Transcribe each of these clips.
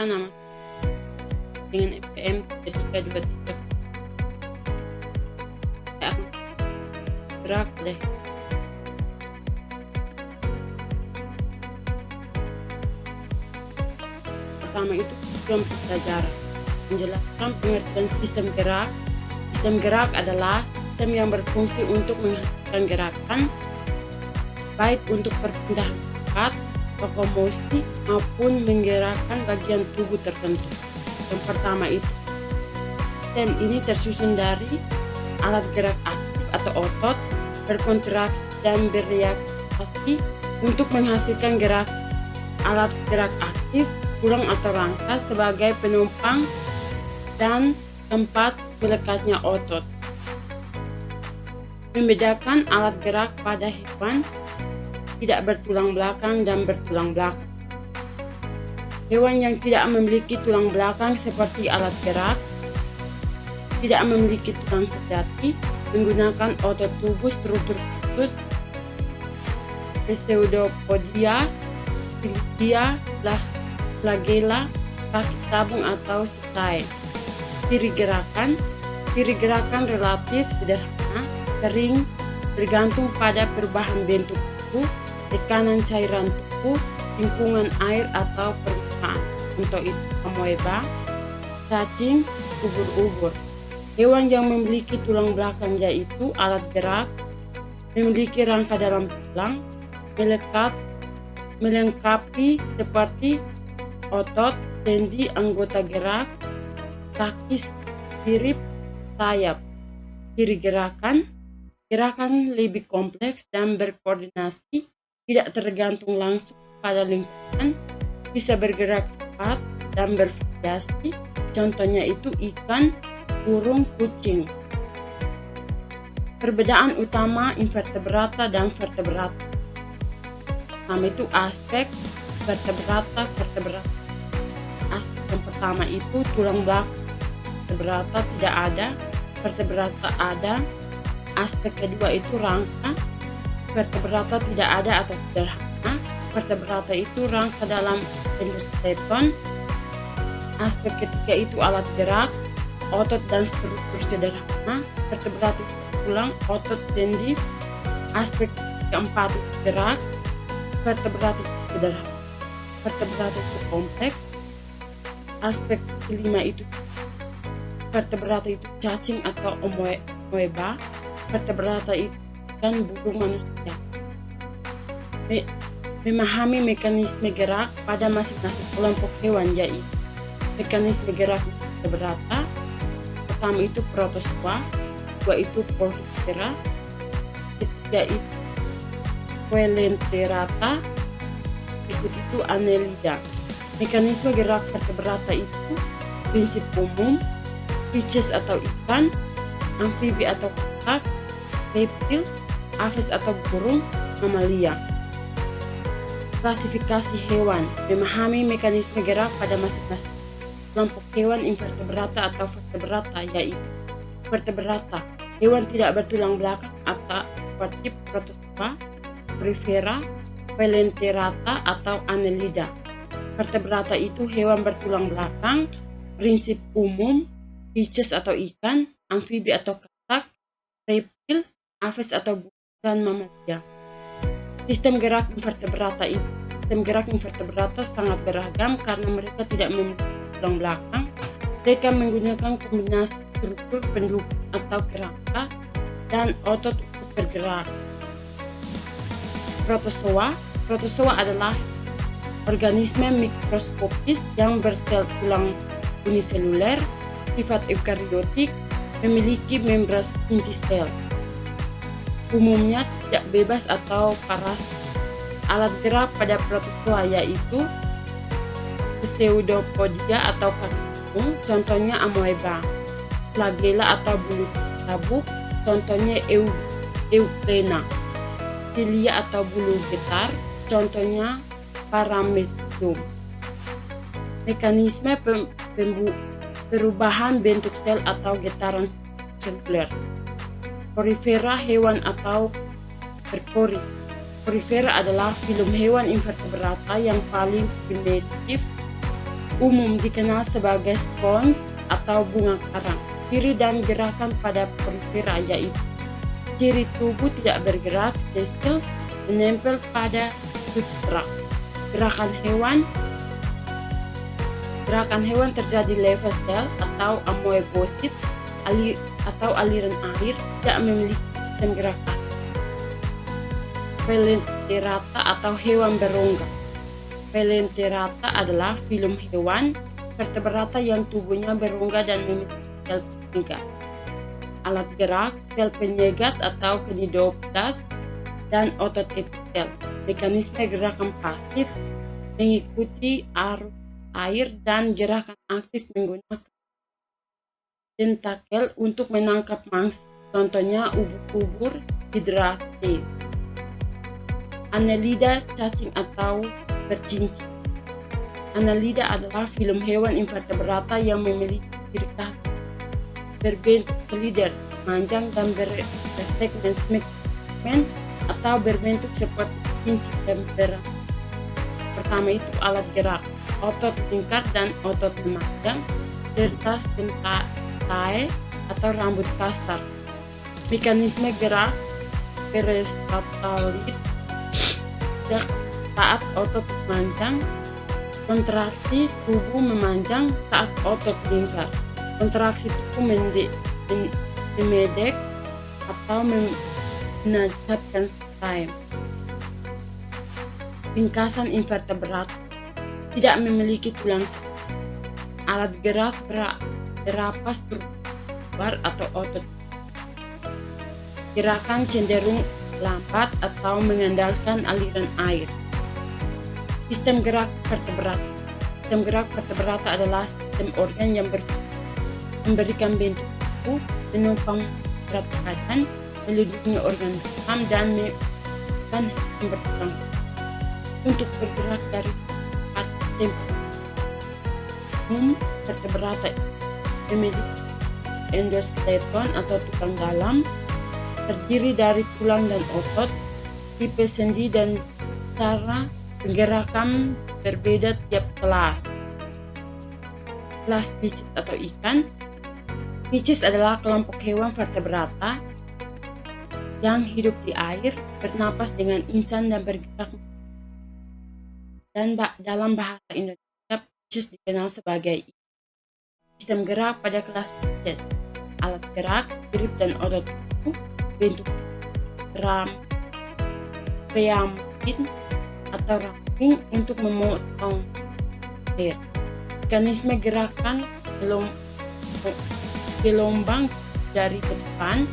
nama dengan EPM 3323. Saya akan gerak deh. Pertama itu program pembelajaran menjelaskan pengertian sistem gerak. Sistem gerak adalah sistem yang berfungsi untuk menghasilkan gerakan, baik untuk perpindahan tempat, lokomosi, maupun menggerakkan bagian tubuh tertentu. Yang pertama itu, sistem ini tersusun dari alat gerak aktif atau otot, berkontraksi dan bereaksi untuk menghasilkan gerak. Alat gerak aktif, tulang atau rangka sebagai penumpang dan tempat melekatnya otot. Membedakan alat gerak pada hewan tidak bertulang belakang dan bertulang belakang. Hewan yang tidak memiliki tulang belakang seperti alat gerak tidak memiliki tulang sejati, menggunakan otot tubuh struktur khusus pseudopodia, filia, flagella, kaki tabung atau setae. Ciri gerakan relatif sederhana, sering bergantung pada perubahan bentuk tubuh, tekanan cairan tubuh, lingkungan air atau permukaan. Untuk itu amoeba, cacing, ubur-ubur. Hewan yang memiliki tulang belakang yaitu alat gerak, memiliki rangka dalam tulang, melengkapi seperti otot, sendi, anggota gerak, kaki, sirip, sayap. Ciri gerakan lebih kompleks dan berkoordinasi, tidak tergantung langsung pada lingkungan, bisa bergerak cepat dan bervariasi. Contohnya itu ikan, burung, kucing. Perbedaan utama invertebrata dan vertebrata. Pertama itu aspek vertebrata. Aspek yang pertama itu tulang belakang. Vertebrata tidak ada, vertebrata ada. Aspek kedua itu rangka. Vertebrata tidak ada atau sederhana. Vertebrata itu rangka dalam endoskeleton. Aspek ketiga itu alat gerak, otot dan struktur sederhana. Vertebrata itu tulang, otot, sendi. Aspek keempat itu gerak. Vertebrata itu sederhana. Vertebrata itu kompleks. Aspek kelima itu vertebrata itu cacing atau amoeba. Vertebrata itu kan burung manusia. Memahami mekanisme gerak pada masing-masing kelompok hewan yaitu mekanisme gerak vertebrata. Pertama itu protozoa, kedua itu porifera, ketiga itu coelenterata, ikut itu annelida. Mekanisme gerak vertebrata itu prinsip umum, fishes atau ikan, amfibi atau katak, reptil, aves atau burung, mamalia. Klasifikasi hewan, memahami mekanisme gerak pada masing-masing kelompok hewan invertebrata atau vertebrata yaitu vertebrata, hewan tidak bertulang belakang atau seperti protozoa, porifera, coelenterata atau annelida. Vertebrata itu hewan bertulang belakang, prinsip umum, fishes atau ikan, amfibi atau katak, reptil, aves atau bukan mamalia. Sistem gerak invertebrata itu. Sistem gerak invertebrata sangat beragam karena mereka tidak memiliki tulang belakang. Mereka menggunakan kombinasi struktur pendukung atau kerangka dan otot untuk bergerak. Protozoa adalah organisme mikroskopis yang bersel tulang uniseluler, sifat eukariotik, memiliki membran inti sel. Umumnya tidak bebas atau parasit. Alat gerak pada protozoa yaitu pseudopodia atau kaki tabung, contohnya amoeba. Flagella atau bulu tabuk, contohnya euglena. Filia atau bulu getar, contohnya paramecium. Mekanisme perubahan bentuk sel atau getaran seluler. Porifera, hewan atau berpori. Porifera adalah filum hewan invertebrata yang paling primitif umum dikenal sebagai spons atau bunga karang. Ciri dan gerakan pada porifera yaitu ciri tubuh tidak bergerak, sesisil, menempel pada substrat. Gerakan hewan terjadi level sel atau amoebosit atau aliran air, tidak memiliki sistem gerakan. Coelenterata atau hewan berongga. Coelenterata adalah filum hewan vertebrata yang tubuhnya berongga dan memiliki sel penyegat. Alat gerak, sel penyegat atau cnidoplas, dan otot epitel. Mekanisme gerakan pasif mengikuti arus air dan gerakan aktif menggunakan tentakel untuk menangkap mangsa. Contohnya ubur-ubur hidrate. Annelida, cacing atau bercincin. Annelida adalah filum hewan invertebrata yang memiliki ciri khas berbentuk silinder, panjang dan bersegmen atau berbentuk seperti cincin dan berat. Pertama itu alat gerak, otot lingkar dan otot memanjang, serta stentae atau rambut kasar. Mekanisme gerak peristatalit saat otot memanjang, kontraksi tubuh memanjang saat otot lingkar, kontraksi tubuh memedek atau menajamkan stem. Ringkasan invertebrat tidak memiliki tulang. Alat gerak berapas bar atau otot. Gerakan cenderung lambat atau mengandalkan aliran air. Sistem gerak vertebrat. Sistem gerak vertebrata adalah sistem organ yang memberikan bentuk tubuh, menopang berat badan, melindungi organ dalam, dan menyebabkan berkembang. Untuk bergerak dari sifat sistem umum vertebrata memiliki endoskeleton atau tulang dalam, terdiri dari tulang dan otot, tipe sendi dan cara penggerakan berbeda tiap kelas. Kelas Pisces atau ikan. Pisces adalah kelompok hewan vertebrata yang hidup di air, bernapas dengan insan dan bergerak. Dan dalam bahasa Indonesia, Pisces dikenal sebagai ikan. Sistem gerak pada kelas Pisces. Alat gerak, sirip dan otot tubuh, bentuk preampin atau ramping untuk memotong air. Mekanisme gerakan gelombang dari depan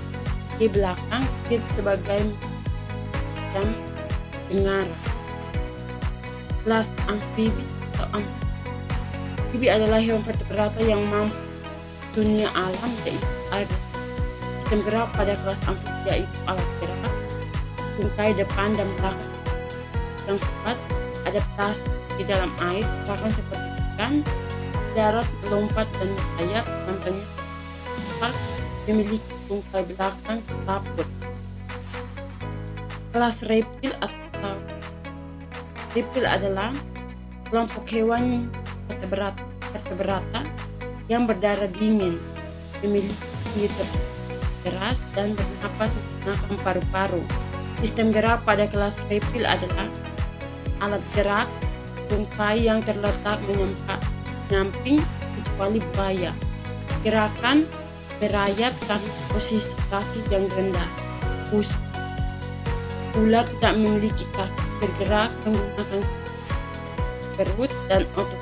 ke belakang, sirip sebagai jam dengar. Kelas amfibi atau amfibi adalah hewan vertebrata yang mampu dunia alam, yaitu air. Sistem gerak pada kelas amfibi yaitu alat gerak, tungkai depan dan belakang yang kuat, adaptasi di dalam air, bahkan seperti ikan, darat, melompat dan bersayap. Contohnya memiliki tungkai belakang selaput. Kelas reptil atau reptil adalah kelompok hewan vertebrata yang berdarah dingin, memiliki kulit keras dan bernapas menggunakan paru-paru. Sistem gerak pada kelas reptil adalah alat gerak, tungkai yang terletak menyamping kecuali buaya. Gerakan merayap karena posisi kaki yang rendah. Ular tidak memiliki kaki, bergerak menggunakan perut dan otot.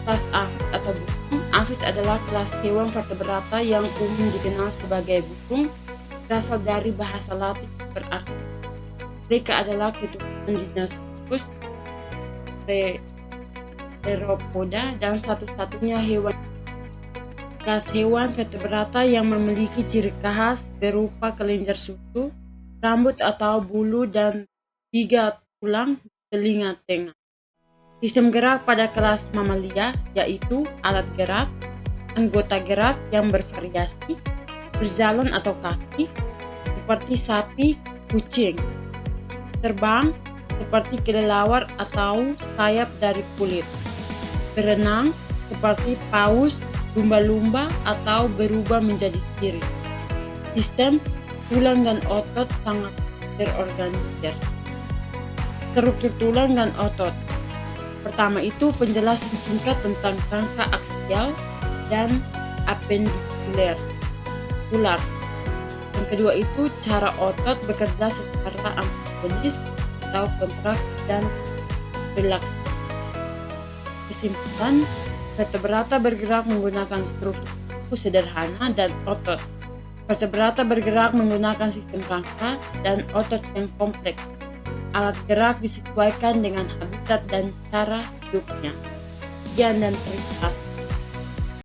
Kelas Apis atau burung. Apis adalah kelas hewan vertebrata yang umum dikenal sebagai burung, berasal dari bahasa Latin berarti. Mereka adalah keturunan dinosaurus, theropoda, dan satu-satunya hewan kelas hewan vertebrata yang memiliki ciri khas berupa kelenjar susu, rambut atau bulu, dan 3 tulang telinga tengah. Sistem gerak pada kelas mamalia yaitu alat gerak, anggota gerak yang bervariasi, berjalan atau kaki, seperti sapi, kucing, terbang, seperti kelelawar atau sayap dari kulit. berenang seperti paus, lumba-lumba, atau berubah menjadi sirip. Sistem tulang dan otot sangat terorganisir. Struktur tulang dan otot. Pertama itu penjelasan singkat tentang rangka aksial dan apendikuler tular. Yang kedua itu cara otot bekerja secara antagonis atau kontraksi dan relaksasi. Kesimpulan, vertebrata bergerak menggunakan struktur sederhana dan otot. Vertebrata bergerak menggunakan sistem rangka dan otot yang kompleks. Alat gerak disesuaikan dengan habitat dan cara hidupnya. Sekian dan terima kasih.